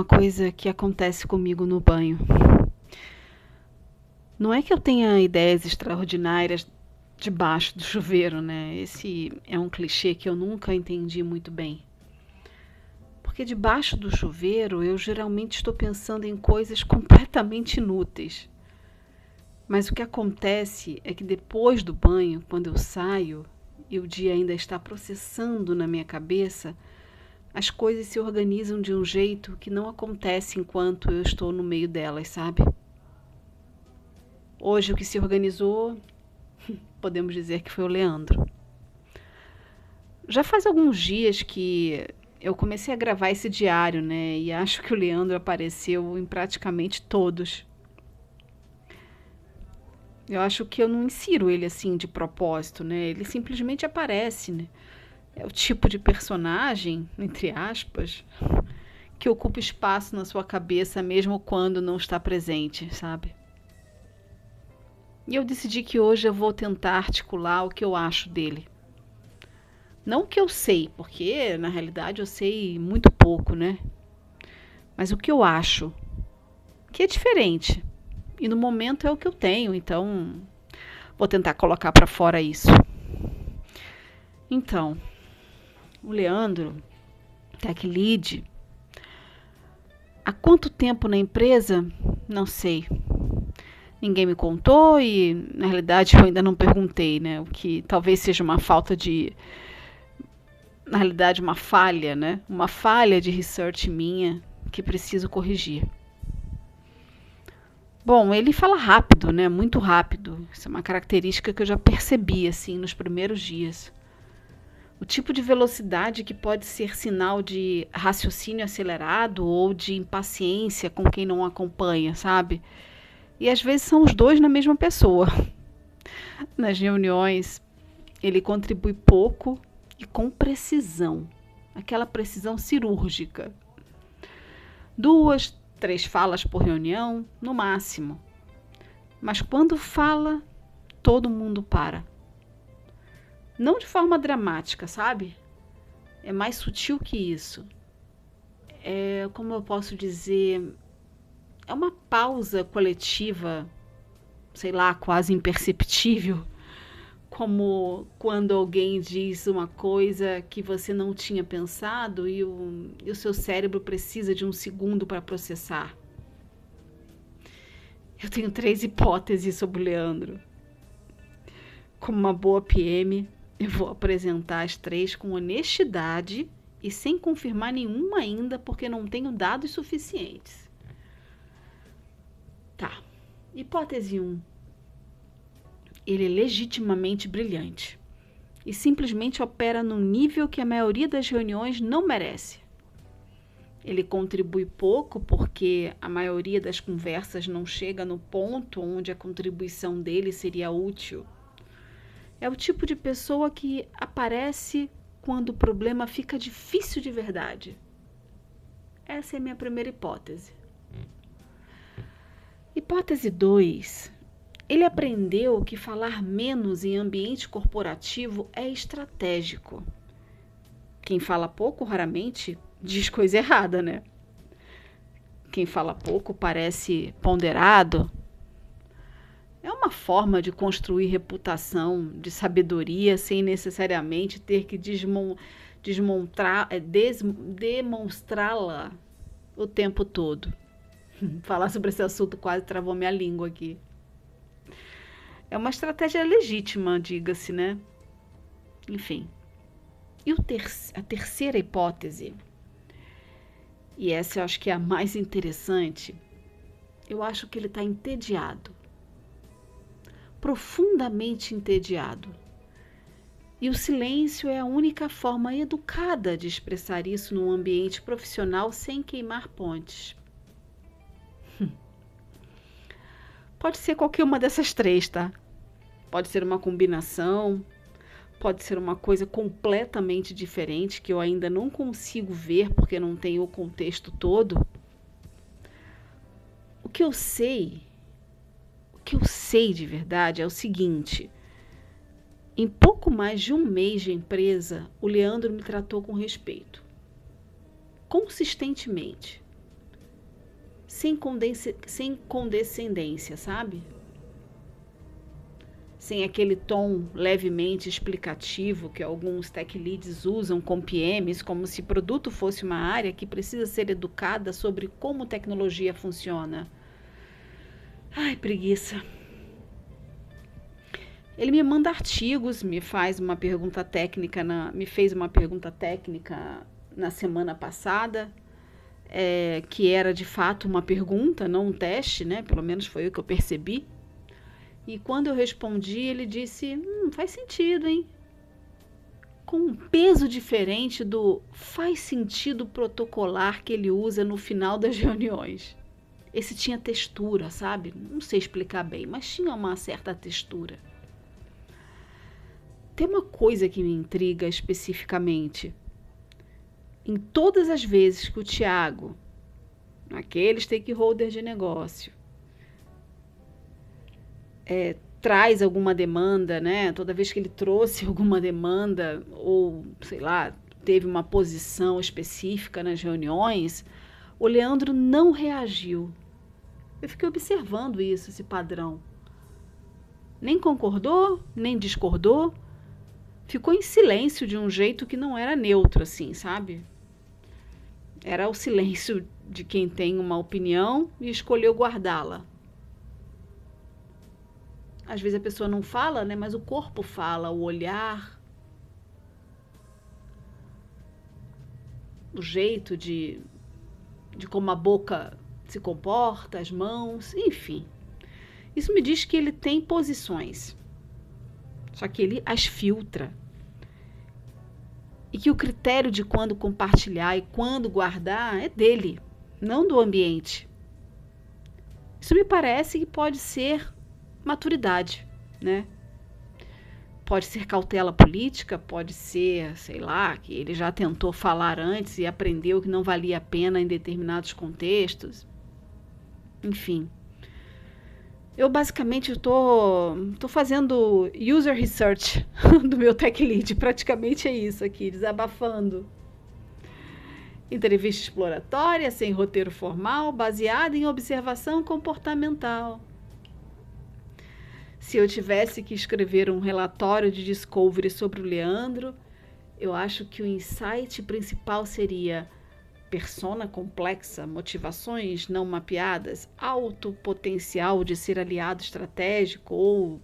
uma coisa que acontece comigo no banho. Não é que eu tenha ideias extraordinárias debaixo do chuveiro, né? Esse é um clichê que eu nunca entendi muito bem. Porque debaixo do chuveiro eu geralmente estou pensando em coisas completamente inúteis. Mas o que acontece é que depois do banho, quando eu saio e o dia ainda está processando na minha cabeça, as coisas se organizam de um jeito que não acontece enquanto eu estou no meio delas, sabe? Hoje o que se organizou, podemos dizer que foi o Leandro. Já faz alguns dias que eu comecei a gravar esse diário, né? E acho que o Leandro apareceu em praticamente todos. Eu acho que eu não insiro ele assim de propósito, né? Ele simplesmente aparece, né? É o tipo de personagem, entre aspas, que ocupa espaço na sua cabeça mesmo quando não está presente, sabe? E eu decidi que hoje eu vou tentar articular o que eu acho dele. Não o que eu sei, porque na realidade eu sei muito pouco, né? Mas o que eu acho, que é diferente. E no momento é o que eu tenho, então vou tentar colocar para fora isso. Então, o Leandro, Tech Lead, há quanto tempo na empresa? Não sei. Ninguém me contou e, na realidade, eu ainda não perguntei, né? O que talvez seja uma falta de... Na realidade, uma falha, né? Uma falha de research minha que preciso corrigir. Bom, ele fala rápido, né? Muito rápido. Isso é uma característica que eu já percebi, assim, nos primeiros dias. O tipo de velocidade que pode ser sinal de raciocínio acelerado ou de impaciência com quem não acompanha, sabe? E às vezes são os dois na mesma pessoa. Nas reuniões, ele contribui pouco e com precisão. Aquela precisão cirúrgica. 2, 3 falas por reunião, no máximo. Mas quando fala, todo mundo para. Não de forma dramática, sabe? É mais sutil que isso. É, como eu posso dizer, é uma pausa coletiva, sei lá, quase imperceptível, como quando alguém diz uma coisa que você não tinha pensado e o seu cérebro precisa de um segundo para processar. Eu tenho 3 hipóteses sobre o Leandro. Como uma boa PM, eu vou apresentar as 3 com honestidade e sem confirmar nenhuma ainda, porque não tenho dados suficientes. Tá. Hipótese 1. Ele é legitimamente brilhante e simplesmente opera num nível que a maioria das reuniões não merece. Ele contribui pouco porque a maioria das conversas não chega no ponto onde a contribuição dele seria útil. É o tipo de pessoa que aparece quando o problema fica difícil de verdade. Essa é a minha primeira hipótese. Hipótese 2. Ele aprendeu que falar menos em ambiente corporativo é estratégico. Quem fala pouco, raramente, diz coisa errada, né? Quem fala pouco parece ponderado. É uma forma de construir reputação de sabedoria sem necessariamente ter que demonstrá-la o tempo todo. Falar sobre esse assunto quase travou minha língua aqui. É uma estratégia legítima, diga-se, né? Enfim. E a terceira hipótese, e essa eu acho que é a mais interessante, eu acho que ele está entediado. Profundamente entediado. E o silêncio é a única forma educada de expressar isso num ambiente profissional sem queimar pontes. Pode ser qualquer uma dessas 3, tá? Pode ser uma combinação, pode ser uma coisa completamente diferente que eu ainda não consigo ver porque não tenho o contexto todo. O que eu sei de verdade é o seguinte: em pouco mais de um mês de empresa, o Leandro me tratou com respeito. Consistentemente. sem condescendência, sabe? Sem aquele tom levemente explicativo que alguns tech leads usam com PMs, como se produto fosse uma área que precisa ser educada sobre como tecnologia funciona. Ai, preguiça. Ele me manda artigos, me fez uma pergunta técnica na semana passada, que era de fato uma pergunta, não um teste, né? Pelo menos foi o que eu percebi. E quando eu respondi, ele disse, faz sentido, hein? Com um peso diferente do faz sentido protocolar que ele usa no final das reuniões. Esse tinha textura, sabe? Não sei explicar bem, mas tinha uma certa textura. Tem uma coisa que me intriga especificamente. Em todas as vezes que o Thiago, aquele stakeholder de negócio, traz alguma demanda, né? Toda vez que ele trouxe alguma demanda ou, sei lá, teve uma posição específica nas reuniões, o Leandro não reagiu. Eu fiquei observando isso, esse padrão. Nem concordou, nem discordou. Ficou em silêncio de um jeito que não era neutro, assim, sabe? Era o silêncio de quem tem uma opinião e escolheu guardá-la. Às vezes a pessoa não fala, né? Mas o corpo fala, o olhar, o jeito de como a boca se comporta, as mãos, enfim. Isso me diz que ele tem posições, só que ele as filtra. E que o critério de quando compartilhar e quando guardar é dele, não do ambiente. Isso me parece que pode ser maturidade, né? Pode ser cautela política, pode ser, sei lá, que ele já tentou falar antes e aprendeu que não valia a pena em determinados contextos. Enfim. Eu basicamente estou fazendo user research do meu tech lead, praticamente é isso aqui, desabafando. Entrevista exploratória, sem roteiro formal, baseada em observação comportamental. Se eu tivesse que escrever um relatório de discovery sobre o Leandro, eu acho que o insight principal seria persona complexa, motivações não mapeadas, alto potencial de ser aliado estratégico ou,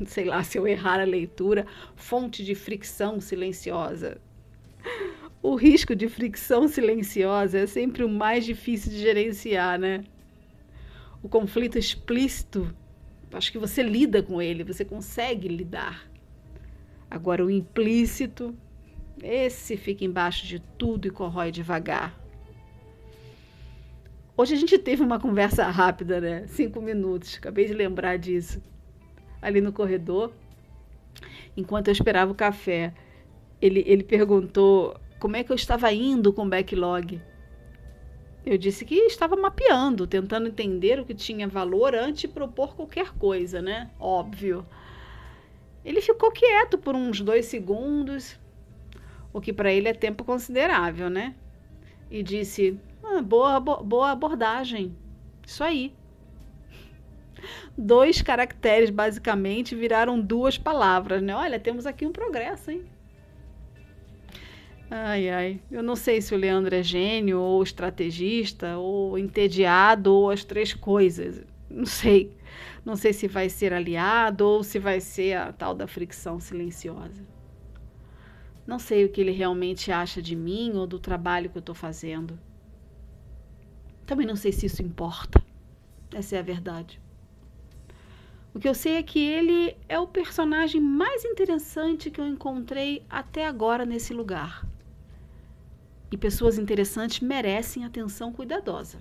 sei lá, se eu errar a leitura, fonte de fricção silenciosa. O risco de fricção silenciosa é sempre o mais difícil de gerenciar, né? O conflito explícito, acho que você lida com ele, você consegue lidar. Agora, o implícito, esse fica embaixo de tudo e corrói devagar. Hoje a gente teve uma conversa rápida, né? 5 minutos, acabei de lembrar disso. Ali no corredor, enquanto eu esperava o café, ele perguntou como é que eu estava indo com o backlog. Eu disse que estava mapeando, tentando entender o que tinha valor antes de propor qualquer coisa, né? Óbvio. Ele ficou quieto por uns 2 segundos, o que para ele é tempo considerável, né? E disse, boa abordagem, isso aí. 2 caracteres, basicamente, viraram 2 palavras, né? Olha, temos aqui um progresso, hein? Ai, eu não sei se o Leandro é gênio, ou estrategista, ou entediado, ou as 3 coisas. Não sei. Não sei se vai ser aliado, ou se vai ser a tal da fricção silenciosa. Não sei o que ele realmente acha de mim, ou do trabalho que eu estou fazendo. Também não sei se isso importa. Essa é a verdade. O que eu sei é que ele é o personagem mais interessante que eu encontrei até agora nesse lugar. E pessoas interessantes merecem atenção cuidadosa.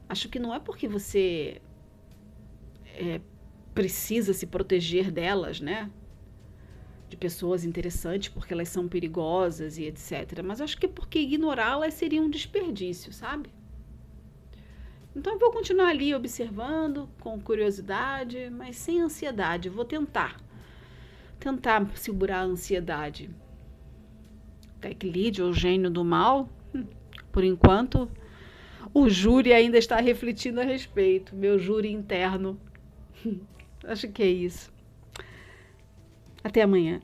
Acho que não é porque você precisa se proteger delas, né? De pessoas interessantes porque elas são perigosas e etc. Mas acho que é porque ignorá-las seria um desperdício, sabe? Então eu vou continuar ali observando, com curiosidade, mas sem ansiedade. Vou tentar segurar a ansiedade. Tech lead ou gênio do mal, Por enquanto, o júri ainda está refletindo a respeito, meu júri interno. Acho que é isso. Até amanhã.